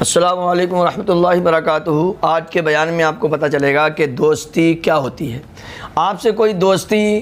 السلام علیکم ورحمۃ اللہ وبرکاتہ۔ آج کے بیان میں آپ کو پتہ چلے گا کہ دوستی کیا ہوتی ہے۔ آپ سے کوئی دوستی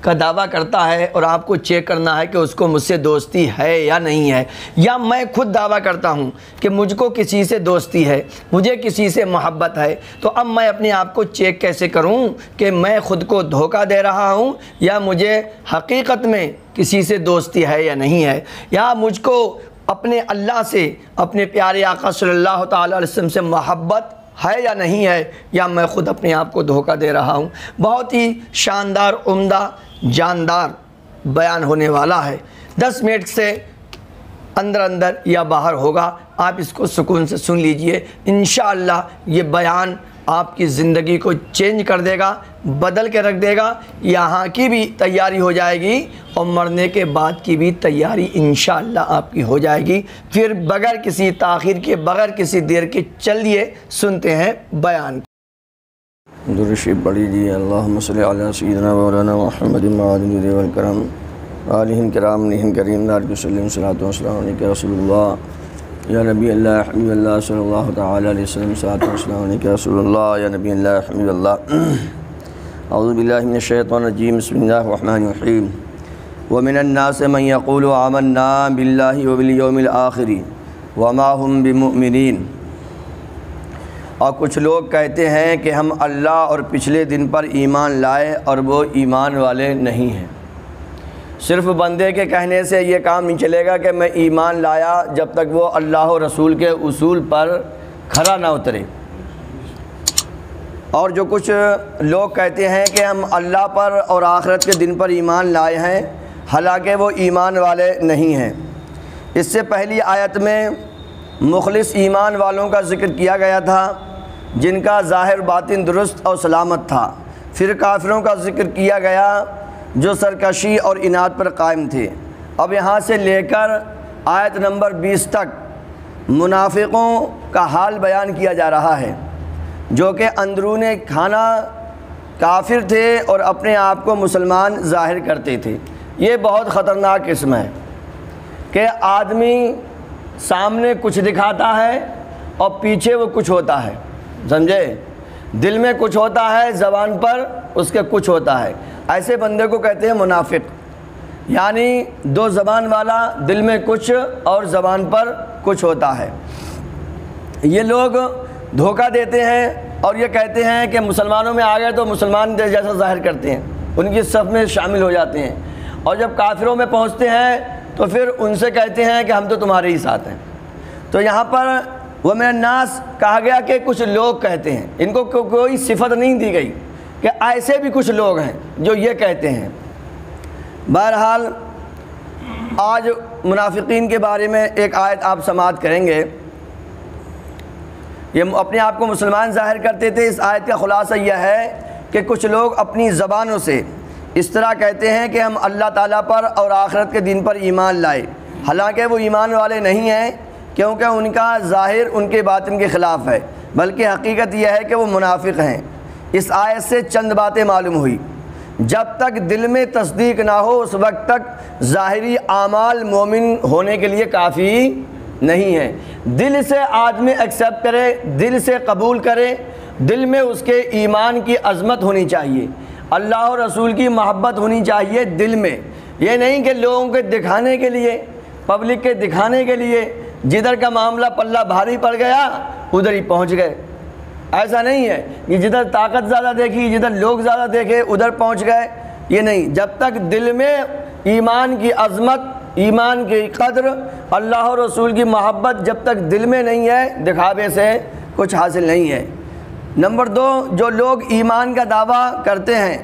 کا دعویٰ کرتا ہے اور آپ کو چیک کرنا ہے کہ اس کو مجھ سے دوستی ہے یا نہیں ہے، یا میں خود دعویٰ کرتا ہوں کہ مجھ کو کسی سے دوستی ہے، مجھے کسی سے محبت ہے، تو اب میں اپنے آپ کو چیک کیسے کروں کہ میں خود کو دھوکہ دے رہا ہوں یا مجھے حقیقت میں کسی سے دوستی ہے یا نہیں ہے، یا مجھ کو اپنے اللہ سے، اپنے پیارے آقا صلی اللہ تعالیٰ علیہ وسلم سے محبت ہے یا نہیں ہے، یا میں خود اپنے آپ کو دھوکہ دے رہا ہوں۔ بہت ہی شاندار، عمدہ، جاندار بیان ہونے والا ہے۔ 10 منٹ سے اندر یا باہر ہوگا، آپ اس کو سکون سے سن لیجئے۔ انشاءاللہ یہ بیان آپ کی زندگی کو چینج کر دے گا، بدل کے رکھ دے گا۔ یہاں کی بھی تیاری ہو جائے گی اور مرنے کے بعد کی بھی تیاری انشاءاللہ آپ کی ہو جائے گی۔ پھر بغیر کسی تاخیر کے، بغیر کسی دیر کے چلیے سنتے ہیں بیان۔ درود شریف پڑھی جی۔ اللہم صلی علی سیدنا مولانا محمد معدن والکرم علیہم کرام نہم کریم دار کو سلیم صلاۃ و سلام علیہ رسول اللہ یا نبی اللہ حبیب اللہ صلی اللہ تعالی علیہ وسلم صلاۃ و سلام علیہ رسول اللہ یا نبی اللہ حبیب اللہ۔ اعوذ باللہ من الشیطان الرجیم، بسم اللہ الرحمن الرحیم۔ ومن الناس من یقول آمنا باللہ وبالیوم الآخر وما هم بمؤمنین، اور کچھ لوگ کہتے ہیں کہ ہم اللہ اور پچھلے دن پر ایمان لائے اور وہ ایمان والے نہیں ہیں۔ صرف بندے کے کہنے سے یہ کام نہیں چلے گا کہ میں ایمان لایا جب تک وہ اللہ و رسول کے اصول پر کھرا نہ اترے۔ اور جو کچھ لوگ کہتے ہیں کہ ہم اللہ پر اور آخرت کے دن پر ایمان لائے ہیں، حالانکہ وہ ایمان والے نہیں ہیں۔ اس سے پہلی آیت میں مخلص ایمان والوں کا ذکر کیا گیا تھا جن کا ظاہر باطن درست اور سلامت تھا۔ پھر کافروں کا ذکر کیا گیا جو سرکشی اور اناد پر قائم تھے۔ اب یہاں سے لے کر آیت نمبر 20 تک منافقوں کا حال بیان کیا جا رہا ہے، جو کہ اندرون کھانا کافر تھے اور اپنے آپ کو مسلمان ظاہر کرتے تھے۔ یہ بہت خطرناک قسم ہے کہ آدمی سامنے کچھ دکھاتا ہے اور پیچھے وہ کچھ ہوتا ہے، سمجھے؟ دل میں کچھ ہوتا ہے، زبان پر اس کے کچھ ہوتا ہے۔ ایسے بندے کو کہتے ہیں منافق، یعنی دو زبان والا، دل میں کچھ اور زبان پر کچھ ہوتا ہے۔ یہ لوگ دھوکہ دیتے ہیں اور یہ کہتے ہیں کہ مسلمانوں میں آ گئے تو مسلمان جیسا ظاہر کرتے ہیں، ان کی صف میں شامل ہو جاتے ہیں، اور جب کافروں میں پہنچتے ہیں تو پھر ان سے کہتے ہیں کہ ہم تو تمہارے ہی ساتھ ہیں۔ تو یہاں پر وَمِنَ النَّاسِ کہا گیا کہ کچھ لوگ کہتے ہیں، ان کو کوئی صفت نہیں دی گئی کہ ایسے بھی کچھ لوگ ہیں جو یہ کہتے ہیں۔ بہرحال آج منافقین کے بارے میں ایک آیت آپ سماعت کریں گے۔ یہ اپنے آپ کو مسلمان ظاہر کرتے تھے۔ اس آیت کا خلاصہ یہ ہے کہ کچھ لوگ اپنی زبانوں سے اس طرح کہتے ہیں کہ ہم اللہ تعالیٰ پر اور آخرت کے دن پر ایمان لائے، حالانکہ وہ ایمان والے نہیں ہیں، کیونکہ ان کا ظاہر ان کے باطن کے خلاف ہے، بلکہ حقیقت یہ ہے کہ وہ منافق ہیں۔ اس آیت سے چند باتیں معلوم ہوئی۔ جب تک دل میں تصدیق نہ ہو اس وقت تک ظاہری اعمال مومن ہونے کے لیے کافی نہیں ہے۔ دل سے آدمی ایکسیپٹ کرے، دل سے قبول کرے، دل میں اس کے ایمان کی عظمت ہونی چاہیے، اللہ اور رسول کی محبت ہونی چاہیے دل میں۔ یہ نہیں کہ لوگوں کے دکھانے کے لیے، پبلک کے دکھانے کے لیے جدھر کا معاملہ پلہ بھاری پڑ گیا ادھر ہی پہنچ گئے۔ ایسا نہیں ہے کہ جدھر طاقت زیادہ دیکھی، جدھر لوگ زیادہ دیکھے ادھر پہنچ گئے، یہ نہیں۔ جب تک دل میں ایمان کی عظمت، ایمان کی قدر، اللہ اور رسول کی محبت جب تک دل میں نہیں ہے، دکھاوے سے کچھ حاصل نہیں ہے۔ نمبر 2، جو لوگ ایمان کا دعویٰ کرتے ہیں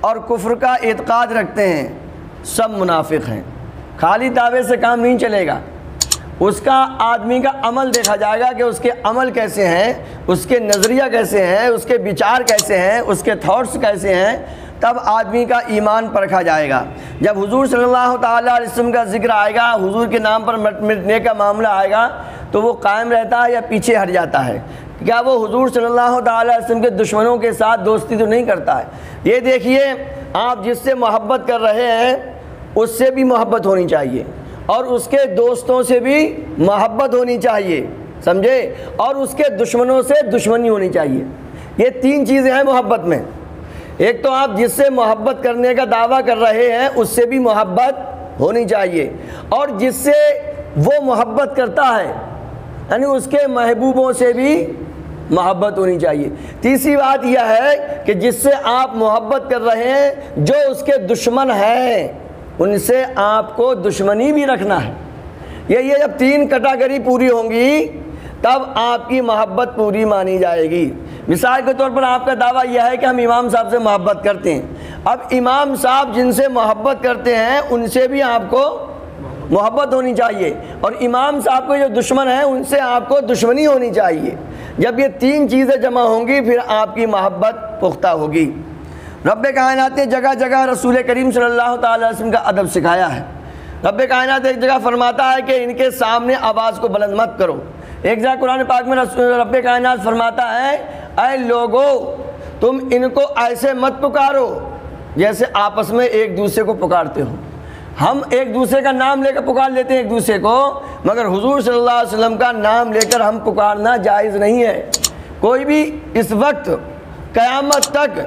اور کفر کا اعتقاد رکھتے ہیں سب منافق ہیں۔ خالی دعوے سے کام نہیں چلے گا، اس کا آدمی کا عمل دیکھا جائے گا کہ اس کے عمل کیسے ہیں، اس کے نظریہ کیسے ہیں، اس کے وچار کیسے ہیں، اس کے تھاٹس کیسے ہیں، تب آدمی کا ایمان پرکھا جائے گا۔ جب حضور صلی اللہ تعالیٰ علیہ وسلم کا ذکر آئے گا، حضور کے نام پر مٹنے کا معاملہ آئے گا، تو وہ قائم رہتا ہے یا پیچھے ہٹ جاتا ہے؟ کیا وہ حضور صلی اللہ تعالیٰ علیہ وسلم کے دشمنوں کے ساتھ دوستی تو نہیں کرتا ہے؟ یہ دیکھیے، آپ جس سے محبت کر رہے ہیں اس سے بھی محبت ہونی چاہیے، اور اس کے دوستوں سے بھی محبت ہونی چاہیے۔ سمجھے، اور اس کے دشمنوں سے دشمنی ہونی چاہیے۔ یہ 3 چیزیں ہیں محبت میں۔ ایک تو آپ جس سے محبت کرنے کا دعویٰ کر رہے ہیں اس سے بھی محبت ہونی چاہیے، اور جس سے وہ محبت کرتا ہے یعنی اس کے محبوبوں سے بھی محبت ہونی چاہیے۔ تیسری بات یہ ہے کہ جس سے آپ محبت کر رہے ہیں جو اس کے دشمن ہیں ان سے آپ کو دشمنی بھی رکھنا ہے۔ یہ جب 3 کیٹیگری پوری ہوں گی تب آپ کی محبت پوری مانی جائے گی۔ مثال کے طور پر آپ کا دعویٰ یہ ہے کہ ہم امام صاحب سے محبت کرتے ہیں، اب امام صاحب جن سے محبت کرتے ہیں ان سے بھی آپ کو محبت ہونی چاہیے، اور امام صاحب کے جو دشمن ہیں ان سے آپ کو دشمنی ہونی چاہیے۔ جب یہ 3 چیزیں جمع ہوں گی پھر آپ کی محبت پختہ ہوگی۔ رب کائنات نے جگہ جگہ رسول کریم صلی اللہ تعالی علیہ وسلم کا ادب سکھایا ہے۔ رب کائنات ایک جگہ فرماتا ہے کہ ان کے سامنے آواز کو بلند مت کرو۔ ایک جگہ قرآن پاک میں رب کائنات فرماتا ہے اے لوگو تم ان کو ایسے مت پکارو جیسے آپس میں ایک دوسرے کو پکارتے ہو۔ ہم ایک دوسرے کا نام لے کر پکار لیتے ہیں ایک دوسرے کو، مگر حضور صلی اللہ علیہ وسلم کا نام لے کر ہم پکارنا جائز نہیں ہے۔ کوئی بھی اس وقت قیامت تک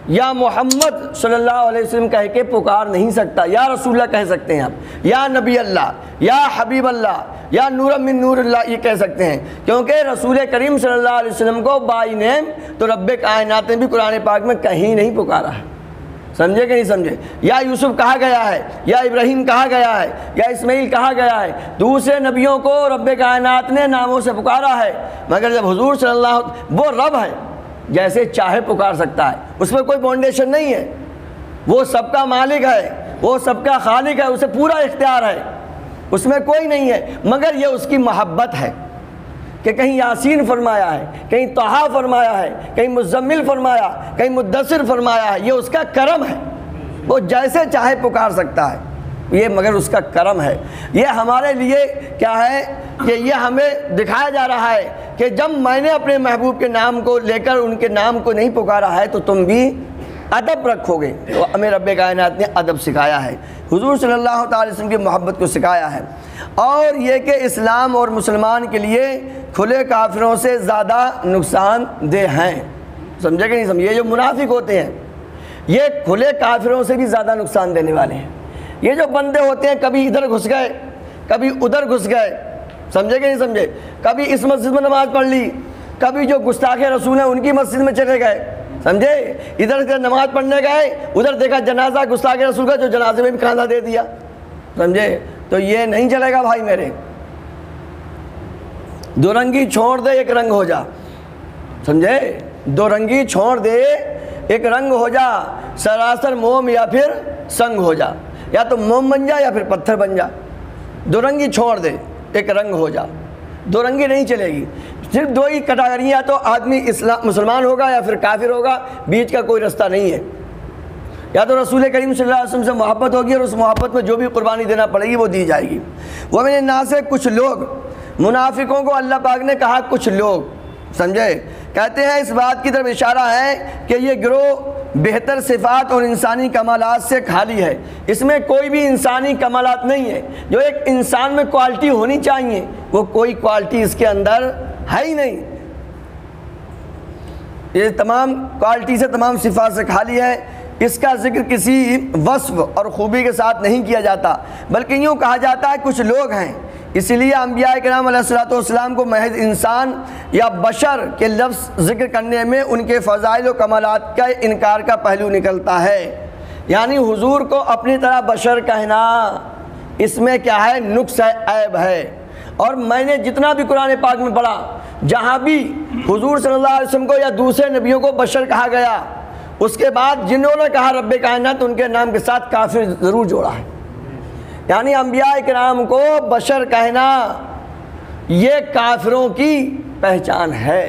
یا محمد صلی اللہ علیہ وسلم کہہ کے پکار نہیں سکتا۔ یا رسول اللہ کہہ سکتے ہیں آپ، یا نبی اللہ، یا حبیب اللہ، یا نور من نور اللہ یہ کہہ سکتے ہیں، کیونکہ رسول کریم صلی اللہ علیہ وسلم کو بائی نیم تو رب کائنات نے بھی قرآن پاک میں کہیں نہیں پکارا ہے۔ سمجھے کہ نہیں سمجھے؟ یا یوسف کہا گیا ہے، یا ابراہیم کہا گیا ہے، یا اسماعیل کہا گیا ہے۔ دوسرے نبیوں کو رب کائنات نے ناموں سے پکارا ہے، مگر جب حضور صلی اللہ وہ رب ہے جیسے چاہے پکار سکتا ہے، اس میں کوئی باؤنڈیشن نہیں ہے۔ وہ سب کا مالک ہے، وہ سب کا خالق ہے، اسے پورا اختیار ہے، اس میں کوئی نہیں ہے، مگر یہ اس کی محبت ہے کہ کہیں یاسین فرمایا ہے، کہیں طٰہٰ فرمایا ہے، کہیں مزمل فرمایا، کہیں مدثر فرمایا ہے۔ یہ اس کا کرم ہے، وہ جیسے چاہے پکار سکتا ہے، یہ مگر اس کا کرم ہے۔ یہ ہمارے لیے کیا ہے کہ یہ ہمیں دکھایا جا رہا ہے کہ جب میں نے اپنے محبوب کے نام کو لے کر ان کے نام کو نہیں پکارا ہے تو تم بھی ادب رکھو گے۔ تو ہمیں رب کائنات نے ادب سکھایا ہے، حضور صلی اللہ تعالی وسلم کی محبت کو سکھایا ہے، اور یہ کہ اسلام اور مسلمان کے لیے کھلے کافروں سے زیادہ نقصان دہ ہیں۔ سمجھے کہ نہیں سمجھے؟ یہ جو منافق ہوتے ہیں یہ کھلے کافروں سے بھی زیادہ نقصان دینے والے ہیں۔ یہ جو بندے ہوتے ہیں کبھی ادھر گھس گئے کبھی ادھر گھس گئے، سمجھے کہ نہیں سمجھے؟ کبھی اس مسجد میں نماز پڑھ لی، کبھی جو گستاخ رسول ہیں ان کی مسجد میں چلے گئے، سمجھے؟ ادھر سے نماز پڑھنے گئے، ادھر دیکھا جنازہ گستاخ رسول کا، جو جنازے میں بھی کاندھا دے دیا، سمجھے؟ تو یہ نہیں چلے گا بھائی میرے۔ دو رنگی چھوڑ دے ایک رنگ ہو جا، سمجھے؟ دو رنگی چھوڑ دے ایک رنگ ہو جا، سراسر موم یا پھر سنگ ہو جا، یا تو موم بن جا یا پھر پتھر بن جا۔ دو رنگی چھوڑ دے ایک رنگ ہو جا، دو رنگی نہیں چلے گی۔ صرف 2 ہی کیٹیگری، یا تو آدمی مسلمان ہوگا یا پھر کافر ہوگا، بیچ کا کوئی رستہ نہیں ہے۔ یا تو رسول کریم صلی اللہ علیہ وسلم سے محبت ہوگی اور اس محبت میں جو بھی قربانی دینا پڑے گی وہ دی جائے گی۔ وَمِنَ النَّاسِ کچھ لوگ، منافقوں کو اللہ پاک نے کہا کچھ لوگ، سمجھے؟ کہتے ہیں اس بات کی طرف اشارہ ہے کہ یہ گروہ بہتر صفات اور انسانی کمالات سے خالی ہے، اس میں کوئی بھی انسانی کمالات نہیں ہے۔ جو ایک انسان میں کوالٹی ہونی چاہیے وہ کوئی کوالٹی اس کے اندر ہے ہی نہیں، یہ تمام کوالٹی سے تمام صفات سے خالی ہے۔ اس کا ذکر کسی وصف اور خوبی کے ساتھ نہیں کیا جاتا، بلکہ یوں کہا جاتا ہے کچھ لوگ ہیں۔ اسی لیے انبیاء کرام علیہ الصلوۃ والسلام کو محض انسان یا بشر کے لفظ ذکر کرنے میں ان کے فضائل و کمالات کا انکار کا پہلو نکلتا ہے، یعنی حضور کو اپنی طرح بشر کہنا اس میں کیا ہے؟ نقص ہے، عیب ہے۔ اور میں نے جتنا بھی قرآن پاک میں پڑھا جہاں بھی حضور صلی اللہ علیہ وسلم کو یا دوسرے نبیوں کو بشر کہا گیا، اس کے بعد جنہوں نے کہا رب کائنات ان کے نام کے ساتھ کافر ضرور جوڑا ہے۔ یعنی انبیاء کرام کو بشر کہنا یہ کافروں کی پہچان ہے،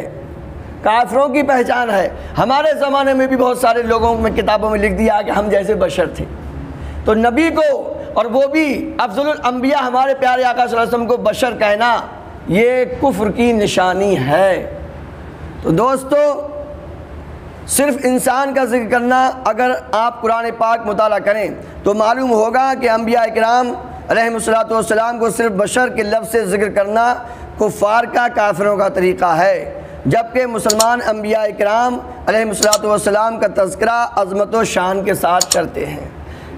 کافروں کی پہچان ہے۔ ہمارے زمانے میں بھی بہت سارے لوگوں میں کتابوں میں لکھ دیا کہ ہم جیسے بشر تھے، تو نبی کو اور وہ بھی افضل الانبیاء ہمارے پیارے آقا صلی اللہ علیہ وسلم کو بشر کہنا یہ کفر کی نشانی ہے۔ تو دوستو صرف انسان کا ذکر کرنا، اگر آپ قرآن پاک مطالعہ کریں تو معلوم ہوگا کہ انبیاء کرام علیہ الصلوۃ والسلام کو صرف بشر کے لفظ سے ذکر کرنا کفار کا کافروں کا طریقہ ہے، جبکہ مسلمان انبیاء اکرام علیہ الصلوۃ والسلام کا تذکرہ عظمت و شان کے ساتھ کرتے ہیں۔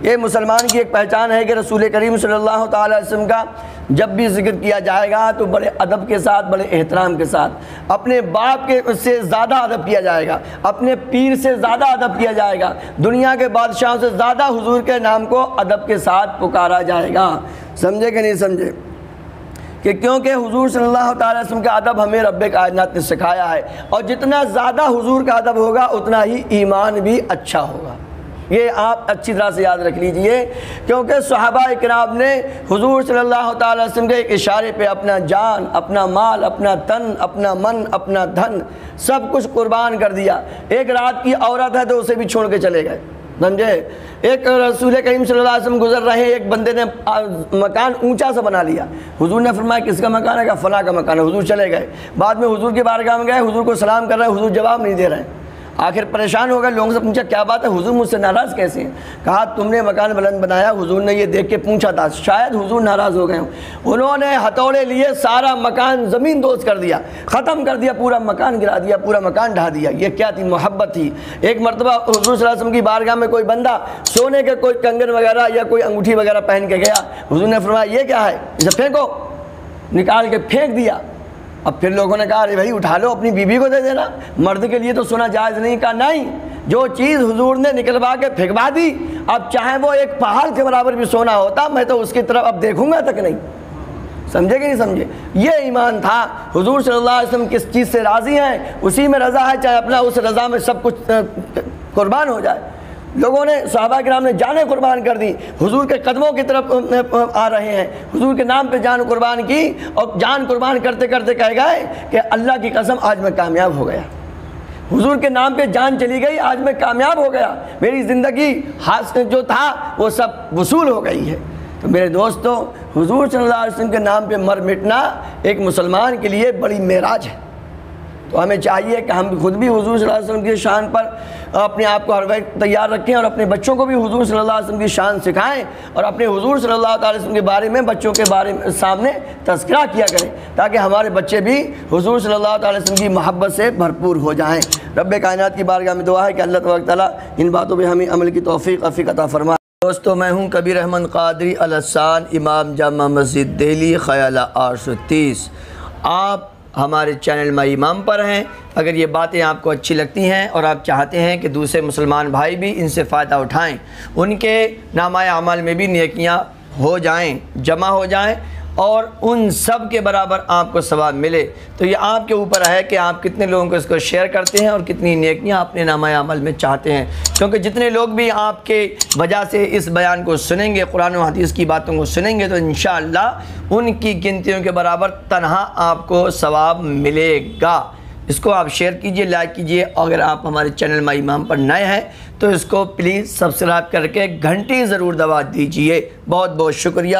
یہ مسلمان کی ایک پہچان ہے کہ رسول کریم صلی اللہ تعالیٰ علیہ وسلم کا جب بھی ذکر کیا جائے گا تو بڑے ادب کے ساتھ، بڑے احترام کے ساتھ، اپنے باپ کے سے زیادہ ادب کیا جائے گا، اپنے پیر سے زیادہ ادب کیا جائے گا، دنیا کے بادشاہوں سے زیادہ حضور کے نام کو ادب کے ساتھ پکارا جائے گا۔ سمجھے کہ نہیں سمجھے؟ کہ کیونکہ حضور صلی اللہ تعالیٰ علیہ وسلم کا ادب ہمیں رب کائنات نے سکھایا ہے، اور جتنا زیادہ حضور کا ادب ہوگا اتنا ہی ایمان بھی اچھا ہوگا۔ یہ آپ اچھی طرح سے یاد رکھ لیجئے، کیونکہ صحابہ اکرام نے حضور صلی اللہ تعالیٰ علیہ وسلم کے ایک اشارے پہ اپنا جان، اپنا مال، اپنا تن، اپنا من، اپنا دھن سب کچھ قربان کر دیا۔ ایک رات کی عورت ہے تو اسے بھی چھوڑ کے چلے گئے، سمجھے؟ ایک رسول کریم صلی اللہ علیہ وسلم گزر رہے ہیں، ایک بندے نے مکان اونچا سا بنا لیا، حضور نے فرمایا کس کا مکان ہے؟ کہا فلاں کا مکان ہے۔ حضور چلے گئے، بعد میں حضور کی بارگاہ میں گئے، حضور کو سلام کر رہے ہیں، حضور جواب نہیں دے رہے ہیں۔ آخر پریشان ہو گئے، لوگوں سے پوچھا کیا بات ہے حضور مجھ سے ناراض کیسے ہیں؟ کہا تم نے مکان بلند بنایا، حضور نے یہ دیکھ کے پوچھا تھا، شاید حضور ناراض ہو گئے ہوں، انہوں نے ہتھوڑے لیے سارا مکان زمین دوز کر دیا، ختم کر دیا، پورا مکان گرا دیا، پورا مکان ڈھا دیا۔ یہ کیا تھی؟ محبت تھی۔ ایک مرتبہ حضور صلی اللہ علیہ وسلم کی بارگاہ میں کوئی بندہ سونے کے کوئی کنگن وغیرہ یا کوئی انگوٹھی وغیرہ پہن کے گیا، حضور نے فرمایا یہ کیا ہے؟ اسے پھینکو، نکال کے پھینک دیا۔ اب پھر لوگوں نے کہا ارے بھائی اٹھا لو، اپنی بیوی کو دے دینا، مرد کے لیے تو سونا جائز نہیں۔ کہا نہیں، جو چیز حضور نے نکلوا کے پھینکوا دی، اب چاہے وہ ایک پہاڑ کے برابر بھی سونا ہوتا میں تو اس کی طرف اب دیکھوں گا تک نہیں۔ سمجھے کہ نہیں سمجھے؟ یہ ایمان تھا۔ حضور صلی اللہ علیہ وسلم کس چیز سے راضی ہیں اسی میں رضا ہے، چاہے اپنا اس رضا میں سب کچھ قربان ہو جائے۔ لوگوں نے، صحابہ کرام نے جانیں قربان کر دی، حضور کے قدموں کی طرف آ رہے ہیں، حضور کے نام پہ جان قربان کی، اور جان قربان کرتے کرتے کہہ گئے کہ اللہ کی قسم آج میں کامیاب ہو گیا، حضور کے نام پہ جان چلی گئی، آج میں کامیاب ہو گیا، میری زندگی جو تھا وہ سب وصول ہو گئی ہے۔ تو میرے دوستو، حضور صلی اللہ علیہ وسلم کے نام پہ مر مٹنا ایک مسلمان کے لیے بڑی معراج ہے۔ تو ہمیں چاہیے کہ ہم خود بھی حضور صلی اللہ علیہ وسلم کی شان پر اپنے آپ کو ہر وقت تیار رکھیں، اور اپنے بچوں کو بھی حضور صلی اللہ علیہ وسلم کی شان سکھائیں، اور اپنے حضور صلی اللہ تعالی وسلم کے بارے میں بچوں کے بارے میں سامنے تذکرہ کیا کریں، تاکہ ہمارے بچے بھی حضور صلی اللہ تعالی وسلم کی محبت سے بھرپور ہو جائیں۔ رب کائنات کی بارگاہ میں دعا ہے کہ اللہ تبارک تعالیٰ ان باتوں پہ ہمیں عمل کی توفیق عطا فرمائے۔ دوستو، میں ہوں کبیر احمد قادری الحسان، امام جامع مسجد دہلی، خیالہ 830۔ آپ ہمارے چینل مائی امام پر ہیں۔ اگر یہ باتیں آپ کو اچھی لگتی ہیں اور آپ چاہتے ہیں کہ دوسرے مسلمان بھائی بھی ان سے فائدہ اٹھائیں، ان کے نامہ اعمال میں بھی نیکیاں ہو جائیں، جمع ہو جائیں، اور ان سب کے برابر آپ کو ثواب ملے، تو یہ آپ کے اوپر ہے کہ آپ کتنے لوگوں کو اس کو شیئر کرتے ہیں اور کتنی نیکیاں اپنے نامہ عمل میں چاہتے ہیں۔ کیونکہ جتنے لوگ بھی آپ کے وجہ سے اس بیان کو سنیں گے، قرآن و حدیث کی باتوں کو سنیں گے، تو انشاءاللہ ان کی گنتیوں کے برابر تنہا آپ کو ثواب ملے گا۔ اس کو آپ شیئر کیجئے، لائک کیجئے، اور اگر آپ ہمارے چینل مائی امام پر نئے ہیں تو اس کو پلیز سبسکرائب کر کے گھنٹی ضرور دبا دیجئے۔ بہت بہت شکریہ۔